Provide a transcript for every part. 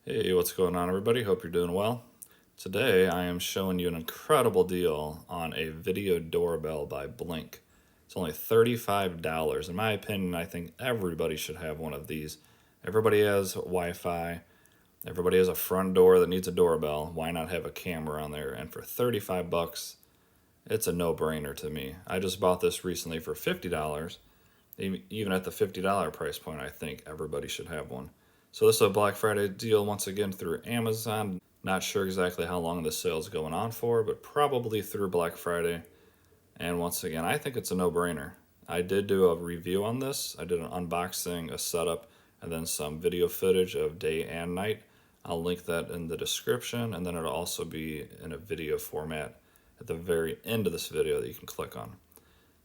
Hey, what's going on, everybody? Hope you're doing well. Today, I am showing you an incredible deal on a video doorbell by Blink. It's only $35. In my opinion, I think everybody should have one of these. Everybody has Wi-Fi. Everybody has a front door that needs a doorbell. Why not have a camera on there? And for 35 bucks, it's a no-brainer to me. I just bought this recently for $50. Even at the $50 price point, I think everybody should have one. So this is a Black Friday deal once again through Amazon. Not sure exactly how long the sale is going on for, but probably through Black Friday. And once again, I think it's a no-brainer. I did do a review on this. I did an unboxing, a setup, and then some video footage of day and night. I'll link that in the description, and then it'll also be in a video format at the very end of this video that you can click on.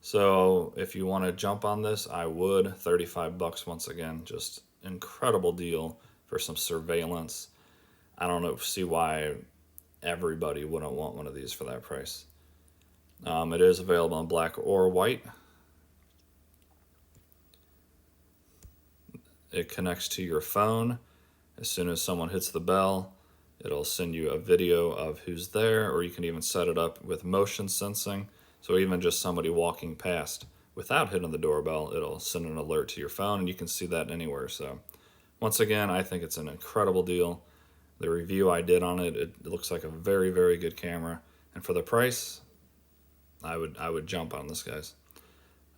So if you want to jump on this, I would. 35 bucks once again, just incredible deal for some surveillance. I don't see why everybody wouldn't want one of these for that price. It is available in black or white. It connects to your phone. As soon as someone hits the bell, it'll send you a video of who's there, or you can even set it up with motion sensing. So even just somebody walking past without hitting the doorbell, it'll send an alert to your phone, and you can see that anywhere. So once again, I think it's an incredible deal. The review I did on it, it looks like a very, very good camera. And for the price, I would jump on this, guys.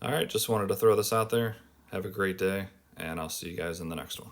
All right, just wanted to throw this out there. Have a great day, and I'll see you guys in the next one.